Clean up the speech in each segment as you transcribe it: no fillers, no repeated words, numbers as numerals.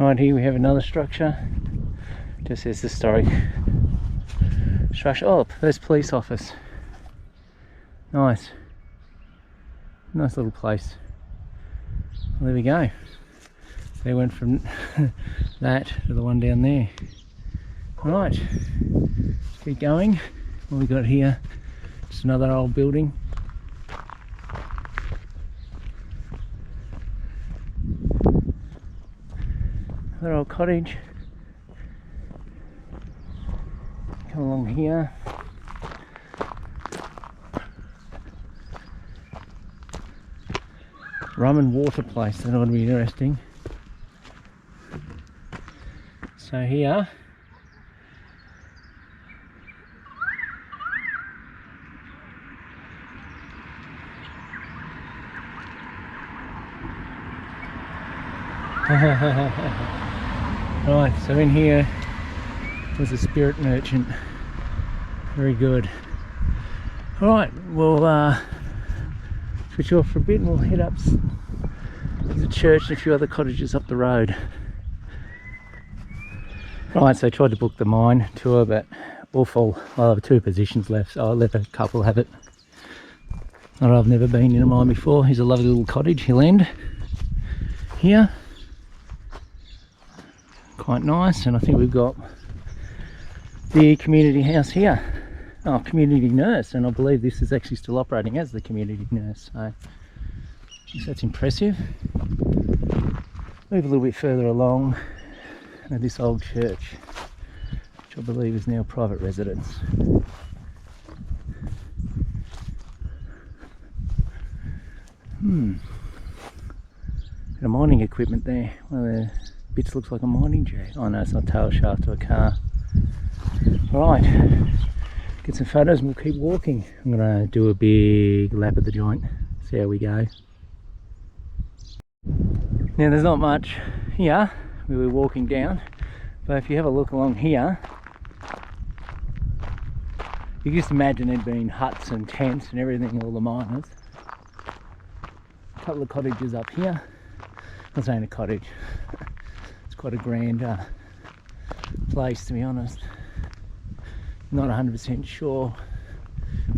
Right here we have another structure. Just says historic structure. Oh, first police office. Nice. Nice little place. Well, there we go. They went from that to the one down there. Right, let's keep going. What we got here? Just another old building. Another old cottage. Come along here. Rum and water place, that ought to be interesting. So here, right, so in here was a spirit merchant. Very good. Alright, we'll switch off for a bit and we'll head up. There's a church and a few other cottages up the road. Right, so I tried to book the mine tour, but all full. Well, I have 2 positions left, so I'll let a couple have it. I've never been in a mine before. Here's a lovely little cottage, he'll end here. Quite nice, and I think we've got the community house here. Oh, community nurse, and I believe this is actually still operating as the community nurse, so that's impressive. Move a little bit further along, and this old church, which I believe is now private residence. Bit of mining equipment there. One of the bits looks like a mining jack. Oh no, it's not a tail shaft to a car. Right, get some photos and we'll keep walking. I'm gonna do a big lap of the joint, see how we go. Now there's not much here, we were walking down, but if you have a look along here, you can just imagine there'd been huts and tents and everything, all the miners. A couple of cottages up here. I'm saying a cottage, it's quite a grand place, to be honest. Not 100% sure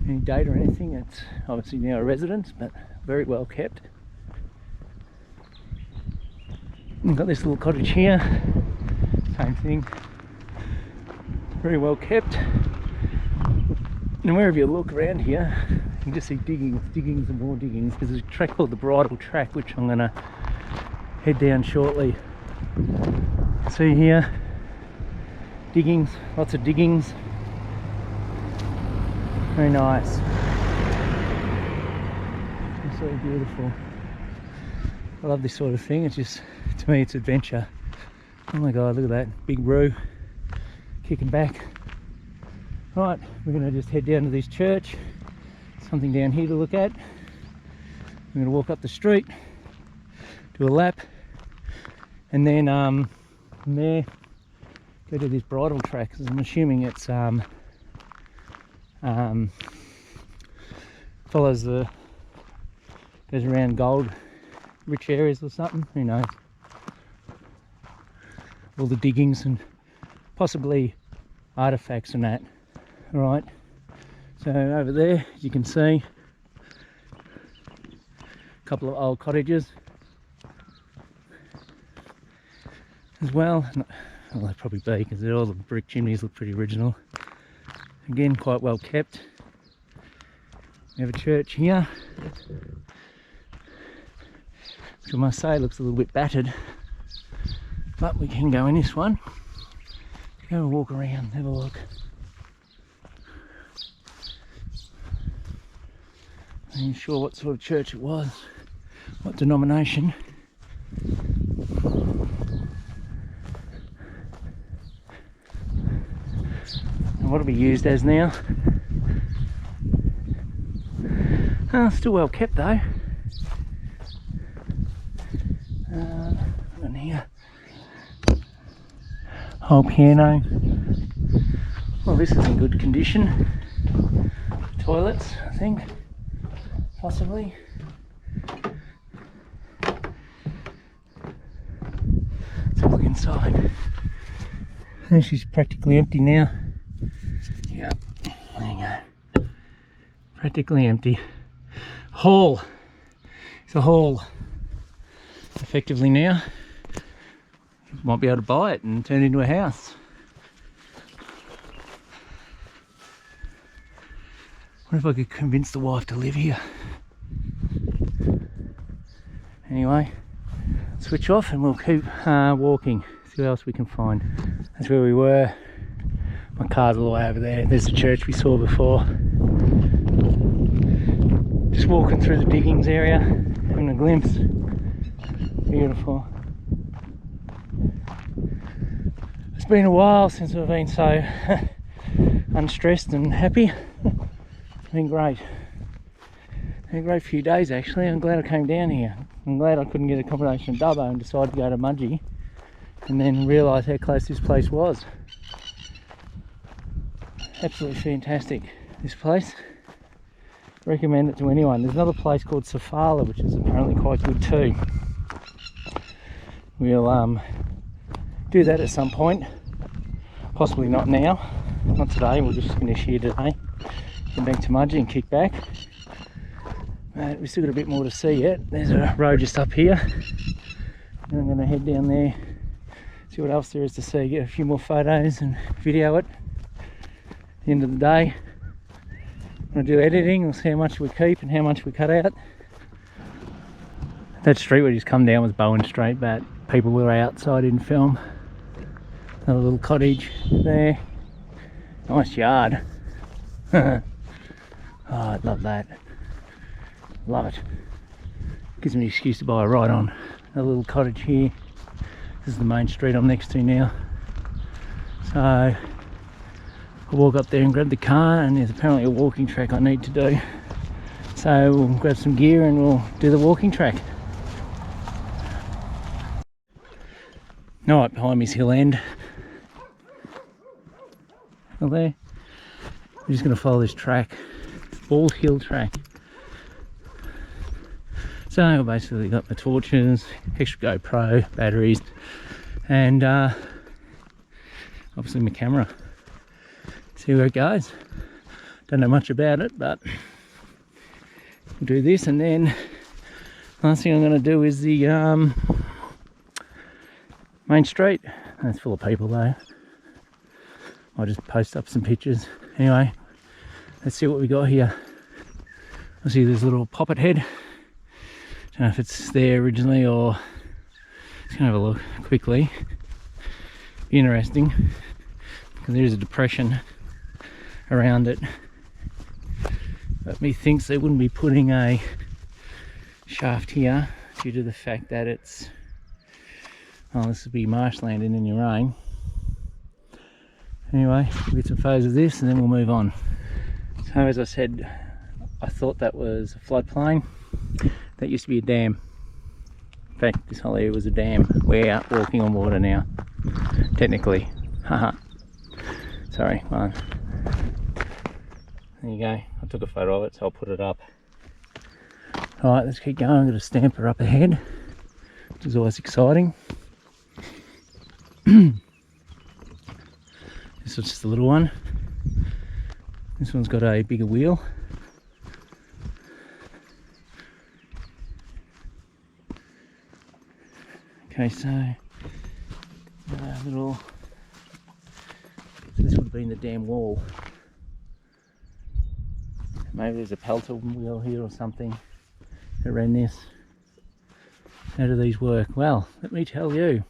any date or anything. It's obviously now a residence, but very well kept. We've got this little cottage here, same thing, very well kept. And wherever you look around here, you can just see diggings and more diggings, because there's a track called the Bridle Track, which I'm going to head down shortly. See here, diggings, lots of diggings. Very nice. Absolutely beautiful. I love this sort of thing. It's just, to me, it's adventure. Oh my god, look at that big roo kicking back. Right, we're going to just head down to this church. Something down here to look at. We're going to walk up the street, do a lap, and then from there go to this bridle track, because I'm assuming it's follows goes around gold rich areas or something, who knows. All the diggings and possibly artifacts and that. Alright, so over there, as you can see, a couple of old cottages as well. Well, they'd probably be, because all the brick chimneys look pretty original. Again, quite well kept. We have a church here, which I must say looks a little bit battered, but we can go in this one. Go and walk around, have a look. I ain't sure what sort of church it was, what denomination. And what it'll be used as now. Still well kept though. And here, whole piano. Well, this is in good condition. Toilets, I think, possibly. Let's have a look inside. side. And she's practically empty now. Yeah, there you go. Practically empty. Hall. It's a hall. Effectively now. You might be able to buy it and turn it into a house. I wonder if I could convince the wife to live here. Anyway, switch off and we'll keep walking, see what else we can find. That's where we were. My car's all the way over there. There's the church we saw before. Just walking through the diggings area, having a glimpse. Beautiful. It's been a while since I've been so unstressed and happy. It's been great. Been a great few days actually. I'm glad I came down here. I'm glad I couldn't get accommodation in Dubbo and decided to go to Mudgee and then realise how close this place was. Absolutely fantastic, this place. Recommend it to anyone. There's another place called Safala which is apparently quite good too. We'll do that at some point. Possibly not now. Not today, we'll just finish here today. Get back to Mudgee and kick back. We've still got a bit more to see yet. There's a road just up here. And I'm going to head down there, see what else there is to see, get a few more photos and video it. At the end of the day, when I do editing, we'll see how much we keep and how much we cut out. That street we just come down was Bowen Street, but people were out so I didn't film. Another little cottage there. Nice yard. Oh, I'd love that. Love it. Gives me an excuse to buy a ride on. A little cottage here. This is the main street I'm next to now. So I'll walk up there and grab the car, and there's apparently a walking track I need to do. So we'll grab some gear and we'll do the walking track. Alright, behind me's Hill End. Up there. We're just going to follow this track. Bald Hill track. So I basically got my torches, extra GoPro, batteries, and obviously my camera. See where it goes. Don't know much about it, but we'll do this, and then last thing I'm going to do is the main street. It's full of people though. I'll just post up some pictures. Anyway, let's see what we got here. I see there's a little poppet head. Don't know if it's there originally or just gonna have a look quickly. Be interesting because there is a depression around it. But methinks they wouldn't be putting a shaft here due to the fact that it's, oh, this would be marshland in any rain. Anyway, we'll get some photos of this and then we'll move on. So as I said, I thought that was a floodplain. That used to be a dam. In fact, this whole area was a dam. We're out walking on water now, technically. Haha. Sorry, one. There you go. I took a photo of it, so I'll put it up. Alright, let's keep going. I'm going to stamp her up ahead, which is always exciting. This was just a little one. This one's got a bigger wheel. Okay, so this would have been the dam wall. Maybe there's a pelter wheel here or something that ran this. How do these work? Well, let me tell you.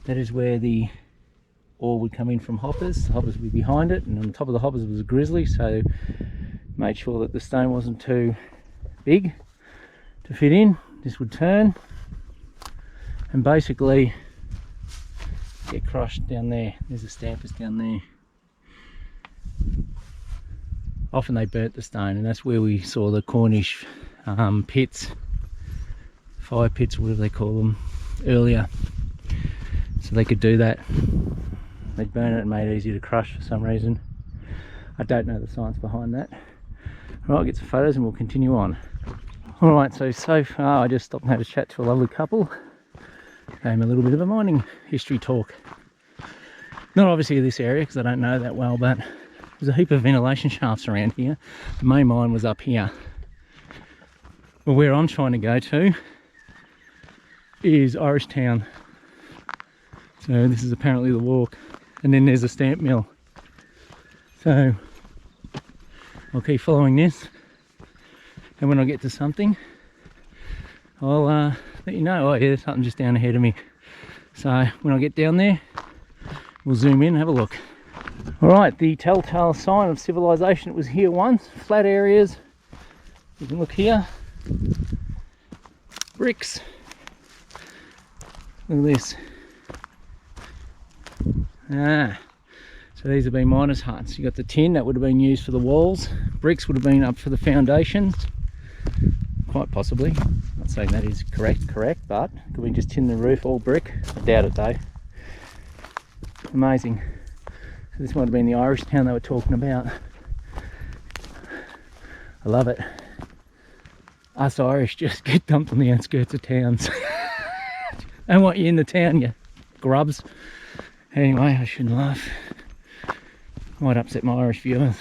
That is where the ore would come in from hoppers. The hoppers would be behind it, and on the top of the hoppers was a grizzly, so made sure that the stone wasn't too big to fit in. This would turn and basically get crushed down there. There's the stampers down there. Often they burnt the stone, and that's where we saw the Cornish pits, fire pits, whatever they call them, earlier. So they could do that. They'd burn it and made it easy to crush for some reason. I don't know the science behind that. Right, I'll get some photos and we'll continue on. Alright, so far I just stopped and had a chat to a lovely couple. a little bit of a mining history talk. Not obviously this area because I don't know that well, but there's a heap of ventilation shafts around here. The main mine was up here. Well, where I'm trying to go to is Irish Town. So this is apparently the walk. And then there's a stamp mill. So I'll keep following this. And when I get to something, I'll let you know. Oh yeah, there's something just down ahead of me. So when I get down there, we'll zoom in and have a look. Alright, the telltale sign of civilization. It was here once. Flat areas. You can look here. Bricks. Look at this. So these have been miners' huts. You got the tin that would have been used for the walls. Bricks would have been up for the foundations. Quite possibly. Not saying that is correct, but could we just tin the roof all brick? I doubt it though. Amazing. So this might have been the Irish town they were talking about. I love it. Us Irish just get dumped on the outskirts of towns. I don't want you in the town, you grubs. Anyway, I shouldn't laugh. Might upset my Irish viewers.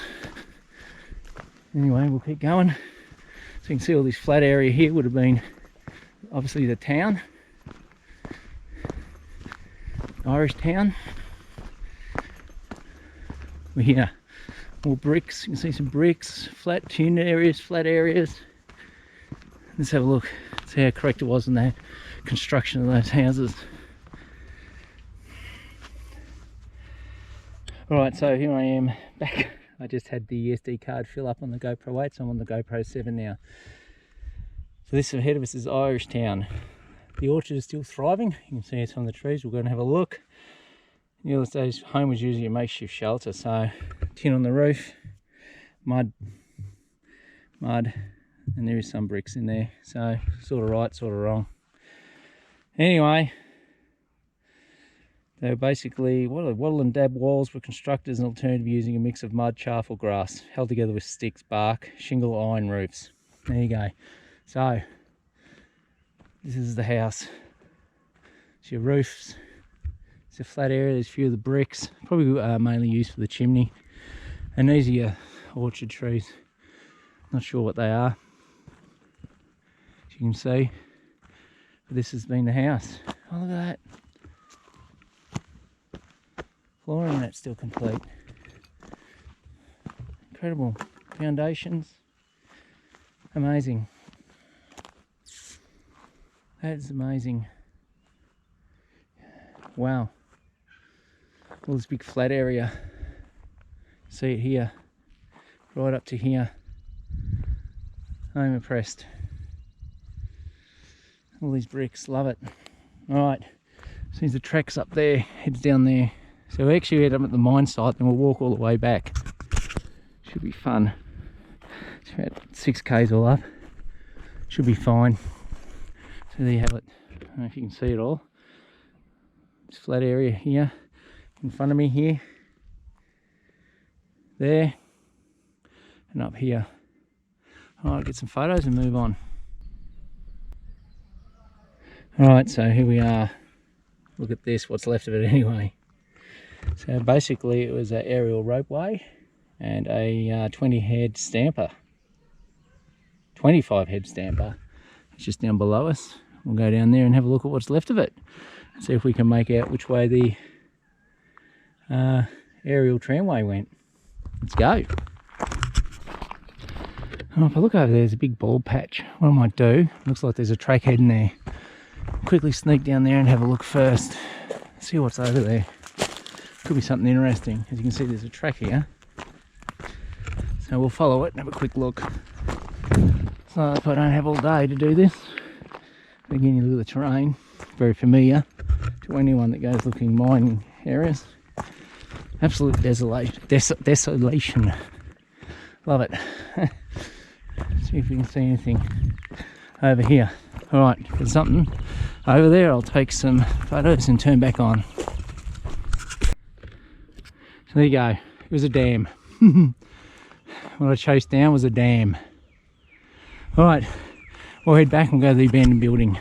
Anyway, we'll keep going. So you can see all this flat area here would have been obviously the town. Irish town. We're here. More bricks. You can see some bricks, flat tin areas, flat areas. Let's have a look. See how correct it was in the construction of those houses. Alright, so here I am back. I just had the SD card fill up on the GoPro 8, so I'm on the GoPro 7 now. So this ahead of us is Irish Town. The orchard is still thriving. You can see it's on the trees. We'll go and have a look. In the old days, home was usually a makeshift shelter, so tin on the roof, mud, and there is some bricks in there. So sort of right, sort of wrong. Anyway, they were basically, wattle and dab walls were constructed as an alternative using a mix of mud, chaff or grass, held together with sticks, bark, shingle, iron roofs. There you go. So, this is the house. It's your roofs. It's a flat area, there's a few of the bricks, probably mainly used for the chimney. And these are your orchard trees. Not sure what they are, as you can see. But this has been the house. Oh, look at that. Flooring that's still complete. Incredible. Foundations. Amazing. That is amazing. Wow. All this big flat area. See it here. Right up to here. I'm impressed. All these bricks, love it. Alright. Seems the track's up there, heads down there. So we actually head up at the mine site, then we'll walk all the way back. Should be fun. It's about 6 k's all up. Should be fine. So there you have it. I don't know if you can see it all. This flat area here, in front of me here. There. And up here. Alright, get some photos and move on. Alright, so here we are. Look at this, what's left of it anyway. So basically it was an aerial ropeway and a 20 head stamper. 25 head stamper. It's just down below us. We'll go down there and have a look at what's left of it. And see if we can make out which way the aerial tramway went. Let's go. Oh, if I look over there, there's a big bald patch. What I might do, looks like there's a track heading there. Quickly sneak down there and have a look first. See what's over there. Could be something interesting. As you can see, there's a track here. So we'll follow it and have a quick look. So if I don't have all day to do this. Again, you look at the terrain. Very familiar to anyone that goes looking mining areas. Absolute desolation. Desolation. Love it. See if we can see anything over here. Alright, if there's something over there, I'll take some photos and turn back on. So there you go. It was a dam. What I chased down was a dam. Alright, we'll head back and go to the abandoned building.